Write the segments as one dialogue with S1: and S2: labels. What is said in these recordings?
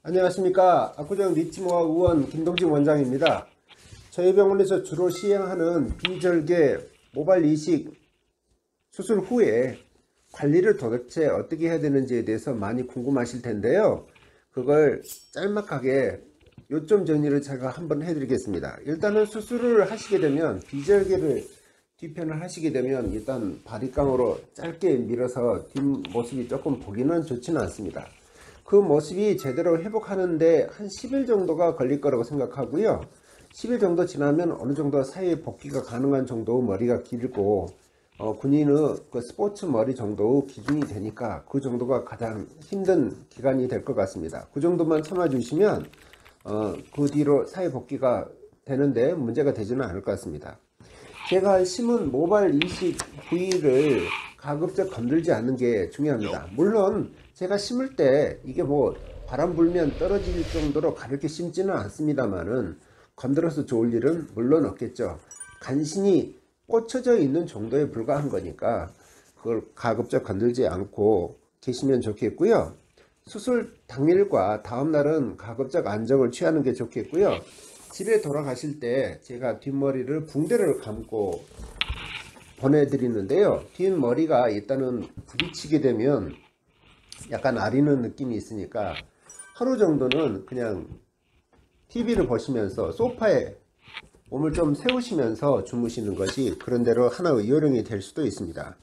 S1: 안녕하십니까. 압구정 리치모아 의원 김동진 원장입니다. 저희 병원에서 주로 시행하는 비절개 모발 이식 수술 후에 관리를 도대체 어떻게 해야 되는지에 대해서 많이 궁금하실 텐데요. 그걸 짤막하게 요점 정리를 제가 한번 해드리겠습니다. 일단은 수술을 하시게 되면 비절개를 뒤편을 하시게 되면 일단 바리깡으로 짧게 밀어서 뒷모습이 조금 보기는 좋지는 않습니다. 그 모습이 제대로 회복하는데 한 10일 정도가 걸릴 거라고 생각하고요. 10일 정도 지나면 어느 정도 사이에 복귀가 가능한 정도 머리가 길고 군인의 그 스포츠 머리 정도 기준이 되니까 그 정도가 가장 힘든 기간이 될 것 같습니다. 그 정도만 참아주시면 그 뒤로 사회 복귀가 되는데 문제가 되지는 않을 것 같습니다. 제가 심은 모발 이식 부위를 가급적 건들지 않는 게 중요합니다. 물론 제가 심을 때 이게 뭐 바람 불면 떨어질 정도로 가볍게 심지는 않습니다만은 건드려서 좋을 일은 물론 없겠죠. 간신히 꽂혀져 있는 정도에 불과한 거니까 그걸 가급적 건들지 않고 계시면 좋겠고요. 수술 당일과 다음날은 가급적 안정을 취하는 게 좋겠고요. 집에 돌아가실 때 제가 뒷머리를 붕대를 감고 보내드리는데요. 뒷머리가 일단은 부딪히게 되면 약간 아리는 느낌이 있으니까 하루 정도는 그냥 TV를 보시면서 소파에 몸을 좀 세우시면서 주무시는 것이 그런대로 하나의 요령이 될 수도 있습니다.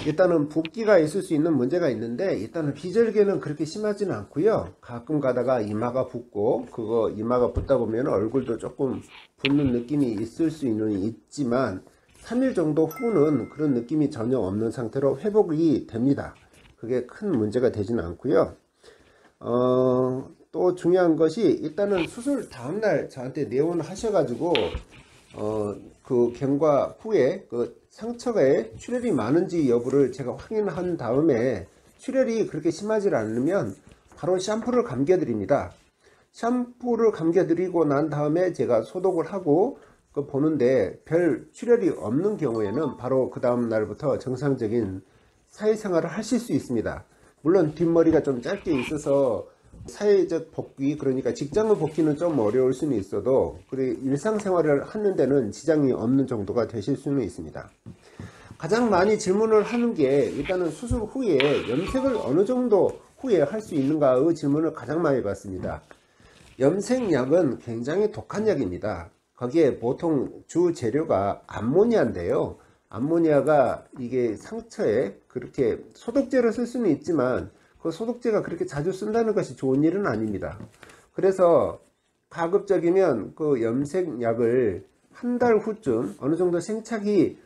S1: 일단은 붓기가 있을 수 있는 문제가 있는데 일단은 비절개는 그렇게 심하지는 않고요. 가끔 가다가 이마가 붓고 그거 이마가 붓다 보면 얼굴도 조금 붓는 느낌이 있을 수는 있지만 3일 정도 후는 그런 느낌이 전혀 없는 상태로 회복이 됩니다. 그게 큰 문제가 되지는 않고요. 또 중요한 것이 일단은 수술 다음날 저한테 내원하셔가지고 그 경과 후에 그 상처에 출혈이 많은지 여부를 제가 확인한 다음에 출혈이 그렇게 심하지 않으면 바로 샴푸를 감겨 드립니다. 샴푸를 감겨 드리고 난 다음에 제가 소독을 하고 그 보는데 별 출혈이 없는 경우에는 바로 그 다음 날부터 정상적인 사회생활을 하실 수 있습니다. 물론 뒷머리가 좀 짧게 있어서 사회적 복귀, 그러니까 직장의 복귀는 좀 어려울 수는 있어도 일상생활을 하는 데는 지장이 없는 정도가 되실 수는 있습니다. 가장 많이 질문을 하는 게 일단은 수술 후에 염색을 어느 정도 후에 할 수 있는가의 질문을 가장 많이 받습니다. 염색약은 굉장히 독한 약입니다. 거기에 보통 주 재료가 암모니아인데요. 암모니아가 이게 상처에 그렇게 소독제로 쓸 수는 있지만 그 소독제가 그렇게 자주 쓴다는 것이 좋은 일은 아닙니다. 그래서 가급적이면 그 염색약을 한 달 후쯤 어느 정도 생착이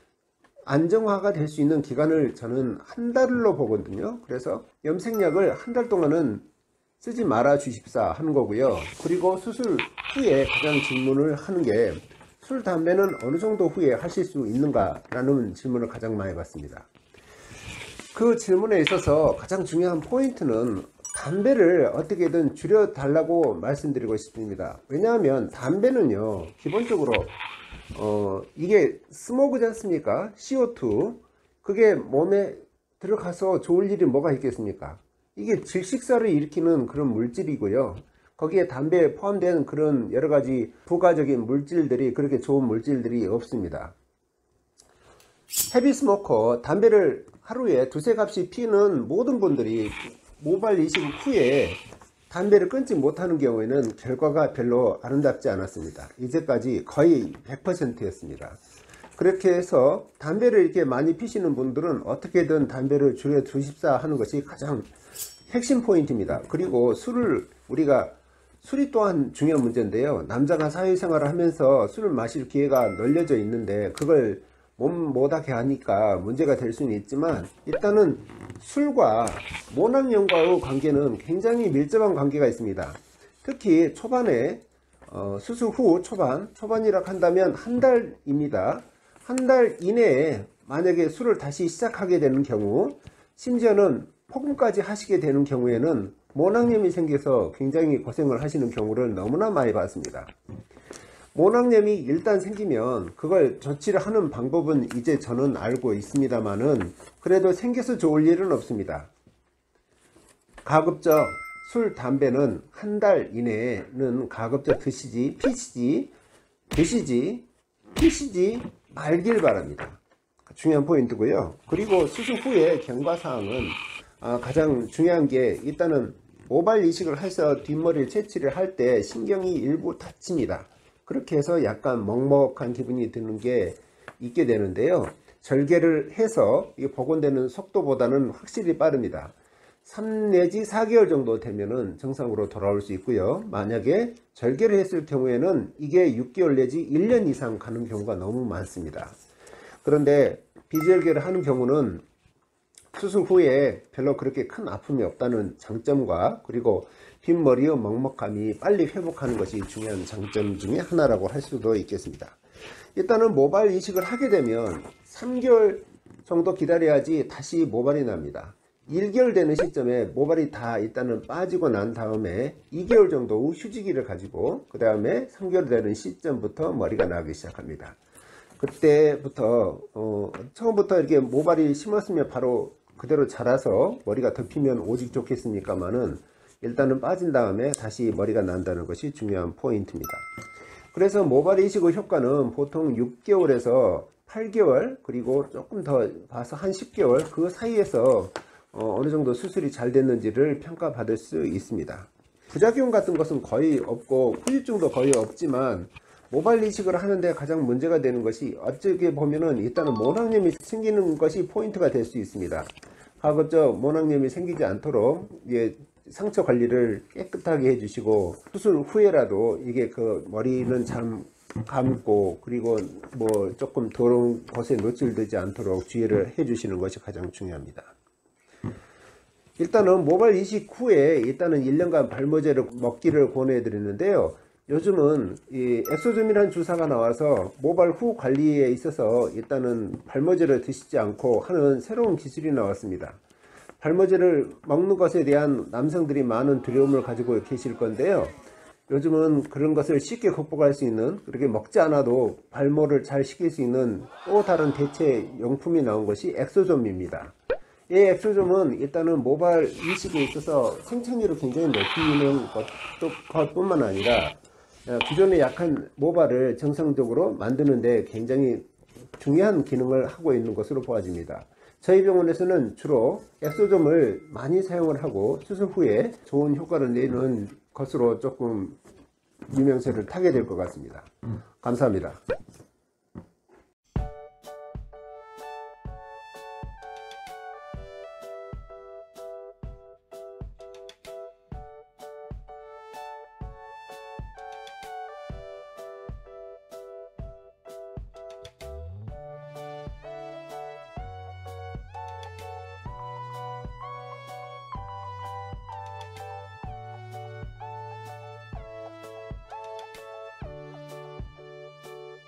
S1: 안정화가 될 수 있는 기간을 저는 한 달로 보거든요. 그래서 염색약을 한 달 동안은 쓰지 말아 주십사 하는 거고요. 그리고 수술 후에 가장 질문을 하는 게 술, 담배는 어느 정도 후에 하실 수 있는가 라는 질문을 가장 많이 받습니다. 그 질문에 있어서 가장 중요한 포인트는 담배를 어떻게든 줄여 달라고 말씀드리고 싶습니다. 왜냐하면 담배는요 기본적으로 이게 스모그지 않습니까? CO2 그게 몸에 들어가서 좋을 일이 뭐가 있겠습니까? 이게 질식사를 일으키는 그런 물질이고요. 거기에 담배에 포함된 그런 여러가지 부가적인 물질들이 그렇게 좋은 물질들이 없습니다. 헤비 스모커, 담배를 하루에 두세 갑씩 피는 모든 분들이 모발 이식 후에 담배를 끊지 못하는 경우에는 결과가 별로 아름답지 않았습니다. 이제까지 거의 100%였습니다. 그렇게 해서 담배를 이렇게 많이 피시는 분들은 어떻게든 담배를 줄여 두십사 하는 것이 가장 핵심 포인트입니다. 그리고 술이 또한 중요한 문제인데요. 남자가 사회생활을 하면서 술을 마실 기회가 널려져 있는데 그걸 몸 못하게 하니까 문제가 될 수는 있지만 일단은 술과 모낭염과의 관계는 굉장히 밀접한 관계가 있습니다. 특히 초반에 수술 후 초반이라 한다면 한 달입니다. 한 달 이내에 만약에 술을 다시 시작하게 되는 경우, 심지어는 폭음까지 하시게 되는 경우에는 모낭염이 생겨서 굉장히 고생을 하시는 경우를 너무나 많이 봤습니다. 모낭염이 일단 생기면 그걸 조치를 하는 방법은 이제 저는 알고 있습니다만은 그래도 생겨서 좋을 일은 없습니다. 가급적 술, 담배는 한 달 이내에는 가급적 드시지 말길 바랍니다. 중요한 포인트고요. 그리고 수술 후에 경과사항은 가장 중요한 게 일단은 모발 이식을 해서 뒷머리를 채취를 할 때 신경이 일부 다칩니다. 그렇게 해서 약간 먹먹한 기분이 드는 게 있게 되는데요. 절개를 해서 복원되는 속도보다는 확실히 빠릅니다. 3 내지 4개월 정도 되면은 정상으로 돌아올 수 있고요. 만약에 절개를 했을 경우에는 이게 6개월 내지 1년 이상 가는 경우가 너무 많습니다. 그런데 비절개를 하는 경우는 수술 후에 별로 그렇게 큰 아픔이 없다는 장점과 그리고 흰머리의 먹먹함이 빨리 회복하는 것이 중요한 장점 중에 하나라고 할 수도 있겠습니다. 일단은 모발 이식을 하게 되면 3개월 정도 기다려야지 다시 모발이 납니다. 1개월 되는 시점에 모발이 다 일단은 빠지고 난 다음에 2개월 정도 후 휴지기를 가지고 그 다음에 3개월 되는 시점부터 머리가 나기 시작합니다. 그때부터 처음부터 이렇게 모발이 심었으면 바로 그대로 자라서 머리가 덮이면 오직 좋겠습니까마는 일단은 빠진 다음에 다시 머리가 난다는 것이 중요한 포인트입니다. 그래서 모발 이식의 효과는 보통 6개월에서 8개월 그리고 조금 더 봐서 한 10개월 그 사이에서 어느 정도 수술이 잘 됐는지를 평가받을 수 있습니다. 부작용 같은 것은 거의 없고 후유증도 거의 없지만 모발 이식을 하는데 가장 문제가 되는 것이 어떻게 보면은 일단은 모낭염이 생기는 것이 포인트가 될 수 있습니다. 가급적 모낭염이 생기지 않도록 상처 관리를 깨끗하게 해주시고 수술 후에라도 이게 그 머리는 잘 감고 그리고 뭐 조금 더러운 곳에 노출되지 않도록 주의를 해주시는 것이 가장 중요합니다. 일단은 모발 이식 후에 일단은 1년간 발모제를 먹기를 권해 드리는데요. 요즘은 이 엑소좀이라는 주사가 나와서 모발 후 관리에 있어서 일단은 발모제를 드시지 않고 하는 새로운 기술이 나왔습니다. 발모제를 먹는 것에 대한 남성들이 많은 두려움을 가지고 계실 건데요. 요즘은 그런 것을 쉽게 극복할 수 있는, 그렇게 먹지 않아도 발모를 잘 시킬 수 있는 또 다른 대체 용품이 나온 것이 엑소좀입니다. 이 엑소좀은 일단은 모발 이식에 있어서 생착률을 굉장히 높이는 것뿐만 아니라 기존의 약한 모발을 정상적으로 만드는데 굉장히 중요한 기능을 하고 있는 것으로 보아집니다. 저희 병원에서는 주로 엑소좀을 많이 사용을 하고 수술 후에 좋은 효과를 내는 것으로 조금 유명세를 타게 될 것 같습니다. 감사합니다.